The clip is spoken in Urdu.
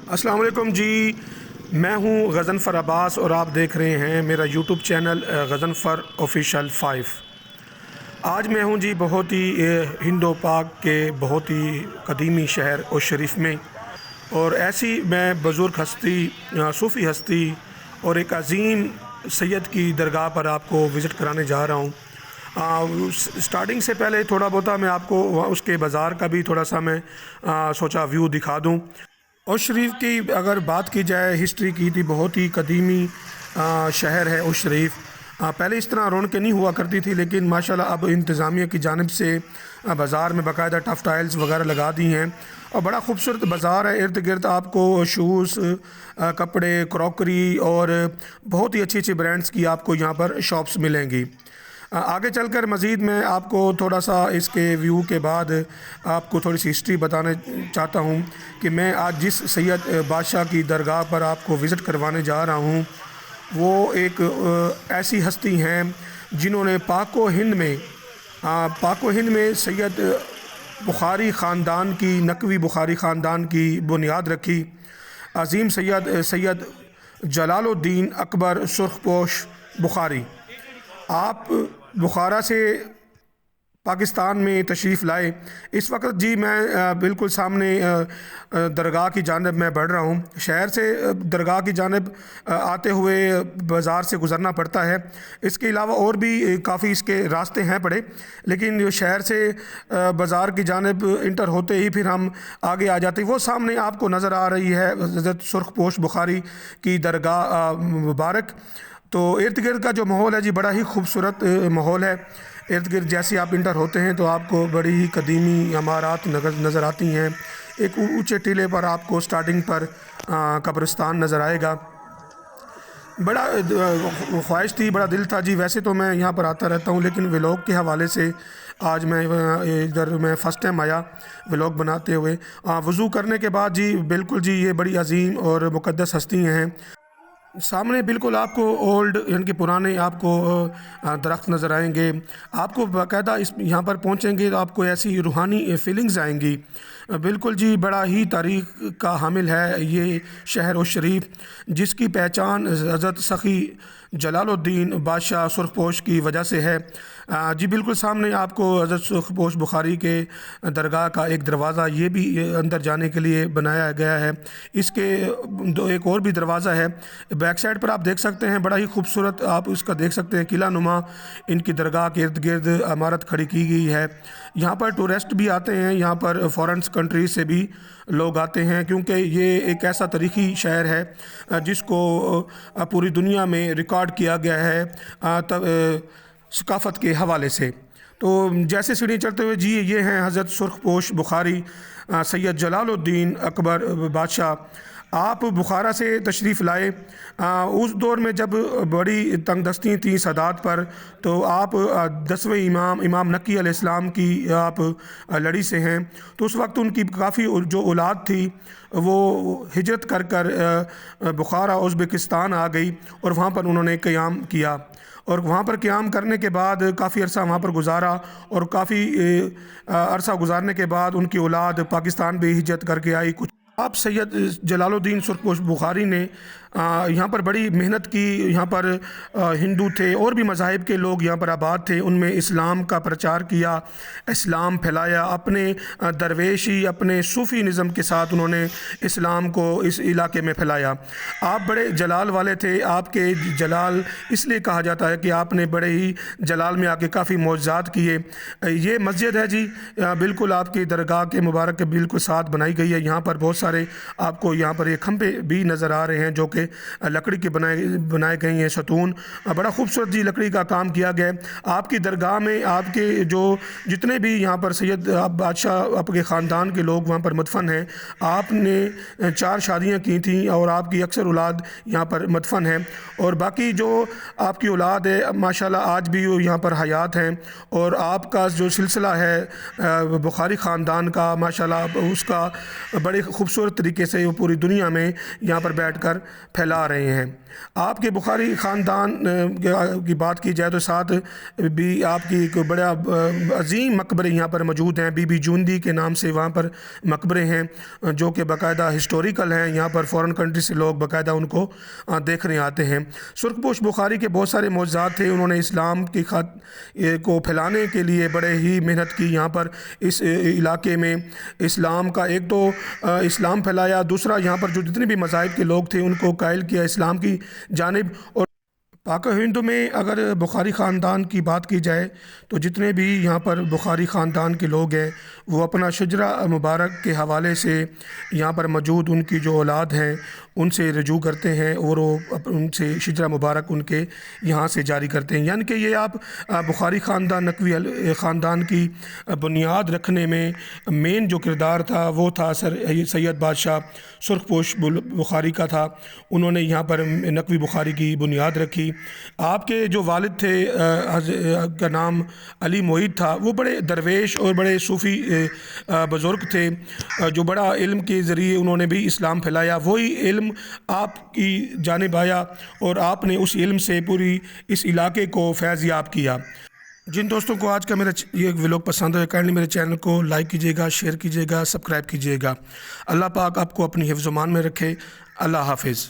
السلام علیکم جی، میں ہوں غضنفر عباس اور آپ دیکھ رہے ہیں میرا یوٹیوب چینل غضنفر آفیشیل 5۔ آج میں ہوں جی بہت ہی ہند و پاک کے بہت ہی قدیمی شہر اور شریف میں، اور ایسی میں بزرگ ہستی، صوفی ہستی اور ایک عظیم سید کی درگاہ پر آپ کو وزٹ کرانے جا رہا ہوں۔ سٹارٹنگ سے پہلے تھوڑا بہت میں آپ کو اس کے بازار کا بھی تھوڑا سا میں سوچا ویو دکھا دوں۔ اوش شریف کی اگر بات کی جائے، ہسٹری کی تھی، بہت ہی قدیمی شہر ہے اوش شریف۔ پہلے اس طرح رونقیں نہیں ہوا کرتی تھی، لیکن ماشاءاللہ اب انتظامیہ کی جانب سے بازار میں باقاعدہ ٹف ٹائلز وغیرہ لگا دی ہیں اور بڑا خوبصورت بازار ہے۔ ارد گرد آپ کو شوز، کپڑے، کراکری اور بہت ہی اچھی اچھی برانڈز کی آپ کو یہاں پر شاپس ملیں گی۔ آگے چل کر مزید میں آپ کو تھوڑا سا اس کے ویو کے بعد آپ کو تھوڑی سی ہسٹری بتانا چاہتا ہوں کہ میں آج جس سید بادشاہ کی درگاہ پر آپ کو وزٹ کروانے جا رہا ہوں وہ ایک ایسی ہستی ہیں جنہوں نے پاک و ہند میں سید بخاری خاندان کی، نقوی بخاری خاندان کی بنیاد رکھی۔ عظیم سید جلال الدین اکبر سرخ پوش بخاری، آپ بخارا سے پاکستان میں تشریف لائے۔ اس وقت جی میں بالکل سامنے درگاہ کی جانب میں بڑھ رہا ہوں۔ شہر سے درگاہ کی جانب آتے ہوئے بازار سے گزرنا پڑتا ہے۔ اس کے علاوہ اور بھی کافی اس کے راستے ہیں پڑے، لیکن جو شہر سے بازار کی جانب انٹر ہوتے ہی پھر ہم آگے آ جاتے ہیں۔ وہ سامنے آپ کو نظر آ رہی ہے حضرت سرخ پوش بخاری کی درگاہ مبارک۔ تو ارد گرد کا جو ماحول ہے جی بڑا ہی خوبصورت ماحول ہے۔ ارد گرد جیسے آپ انٹر ہوتے ہیں تو آپ کو بڑی ہی قدیمی عمارات نظر آتی ہیں۔ ایک اونچے ٹیلے پر آپ کو سٹارٹنگ پر قبرستان نظر آئے گا۔ بڑا خواہش تھی، بڑا دل تھا جی، ویسے تو میں یہاں پر آتا رہتا ہوں، لیکن ولاگ کے حوالے سے آج میں ادھر فرسٹ ٹائم آیا ولاگ بناتے ہوئے۔ وضو کرنے کے بعد جی بالکل جی یہ بڑی عظیم اور مقدس ہستیاں ہیں۔ سامنے بالکل آپ کو اولڈ یعنی کہ پرانے آپ کو درخت نظر آئیں گے۔ آپ کو باقاعدہ یہاں پر پہنچیں گے تو آپ کو ایسی روحانی فیلنگز آئیں گی۔ بالکل جی بڑا ہی تاریخ کا حامل ہے یہ شہر اوش شریف، جس کی پہچان حضرت سخی جلال الدین بادشاہ سرخ پوش کی وجہ سے ہے۔ جی بالکل سامنے آپ کو حضرت سرخ پوش بخاری کے درگاہ کا ایک دروازہ یہ بھی اندر جانے کے لیے بنایا گیا ہے۔ اس کے ایک اور بھی دروازہ ہے بیک سائڈ پر، آپ دیکھ سکتے ہیں بڑا ہی خوبصورت آپ اس کا دیکھ سکتے ہیں قلعہ نما ان کی درگاہ کے ارد گرد عمارت کھڑی کی گئی ہے۔ یہاں پر ٹورسٹ بھی آتے ہیں، یہاں پر فارنس کنٹریز سے بھی لوگ آتے ہیں، کیونکہ یہ ایک ایسا تاریخی شہر ہے جس کو پوری دنیا میں ریکارڈ کیا گیا ہے ثقافت کے حوالے سے۔ تو جیسے سیڑھی چڑھتے ہوئے جی یہ ہیں حضرت سرخ پوش بخاری سید جلال الدین اکبر بادشاہ۔ آپ بخارا سے تشریف لائے اس دور میں جب بڑی تنگ دستی تھیں سادات پر، تو آپ 10ویں امام نقی علیہ السلام کی آپ لڑی سے ہیں۔ تو اس وقت ان کی کافی جو اولاد تھی وہ ہجرت کر بخارا ازبکستان آ گئی اور وہاں پر انہوں نے قیام کیا، اور وہاں پر قیام کرنے کے بعد کافی عرصہ وہاں پر گزارا، اور کافی عرصہ گزارنے کے بعد ان کی اولاد پاکستان بھی ہجرت کر کے آئی۔ کچھ آپ سید جلال الدین سرخ پوش بخاری نے یہاں پر بڑی محنت کی۔ یہاں پر ہندو تھے اور بھی مذاہب کے لوگ یہاں پر آباد تھے، ان میں اسلام کا پرچار کیا، اسلام پھیلایا، اپنے درویشی اپنے صوفی نظم کے ساتھ انہوں نے اسلام کو اس علاقے میں پھیلایا۔ آپ بڑے جلال والے تھے، آپ کے جلال اس لیے کہا جاتا ہے کہ آپ نے بڑے ہی جلال میں آ کے کافی معجزات کیے۔ یہ مسجد ہے جی بالکل آپ کی درگاہ کے مبارک کے بالکل ساتھ بنائی گئی ہے۔ یہاں پر بہت سارے آپ کو یہاں پر یہ کھمبے بھی نظر آ رہے ہیں جو کہ لکڑی کے بنائے گئے ہیں، ستون بڑا خوبصورت جی لکڑی کا کام کیا گیا ہے۔ آپ کی درگاہ میں آپ کے جو جتنے بھی یہاں پر سید بادشاہ آپ کے خاندان کے لوگ وہاں پر مدفن ہیں، آپ نے 4 شادیاں کی تھیں اور آپ کی اکثر اولاد یہاں پر مدفن ہیں، اور باقی جو آپ کی اولاد ہے ماشاءاللہ آج بھی وہ یہاں پر حیات ہیں، اور آپ کا جو سلسلہ ہے بخاری خاندان کا ماشاءاللہ اس کا بڑے خوبصورت طریقے سے وہ پوری دنیا میں یہاں پر بیٹھ کر پھیلا رہے ہیں۔ آپ کے بخاری خاندان کی بات کی جائے تو ساتھ بھی آپ کی ایک بڑا عظیم مقبرے یہاں پر موجود ہیں، بی بی جوندی کے نام سے وہاں پر مقبرے ہیں جو کہ باقاعدہ ہسٹوریکل ہیں، یہاں پر فورن کنٹری سے لوگ باقاعدہ ان کو دیکھنے آتے ہیں۔ سرخ پوش بخاری کے بہت سارے معجزات تھے، انہوں نے اسلام کی کو پھیلانے کے لیے بڑے ہی محنت کی، یہاں پر اس علاقے میں اسلام کا ایک تو اسلام پھیلایا، دوسرا یہاں پر جو جتنے بھی مذاہب کے لوگ تھے ان کو قائل کیا اسلام کی جانب۔ اور پاک و ہند میں اگر بخاری خاندان کی بات کی جائے تو جتنے بھی یہاں پر بخاری خاندان کے لوگ ہیں وہ اپنا شجرہ مبارک کے حوالے سے یہاں پر موجود ان کی جو اولاد ہیں ان سے رجوع کرتے ہیں اور وہ ان سے شجرہ مبارک ان کے یہاں سے جاری کرتے ہیں، یعنی کہ یہ آپ بخاری خاندان نقوی خاندان کی بنیاد رکھنے میں مین جو کردار تھا وہ تھا سید بادشاہ سرخ پوش بخاری کا تھا۔ انہوں نے یہاں پر نقوی بخاری کی بنیاد رکھی۔ آپ کے جو والد تھے کا نام علی معید تھا، وہ بڑے درویش اور بڑے صوفی بزرگ تھے جو بڑا علم کے ذریعے انہوں نے بھی اسلام پھیلایا، وہی علم آپ کی جانب آیا اور آپ نے اس علم سے پوری اس علاقے کو فیض یاب کیا۔ جن دوستوں کو آج کا میرا یہ ولاگ پسند ہے کائنڈلی میرے چینل کو لائک کیجیے گا، شیئر کیجیے گا، سبسکرائب کیجیے گا۔ اللہ پاک آپ کو اپنی حفظ و امان میں رکھے۔ اللہ حافظ۔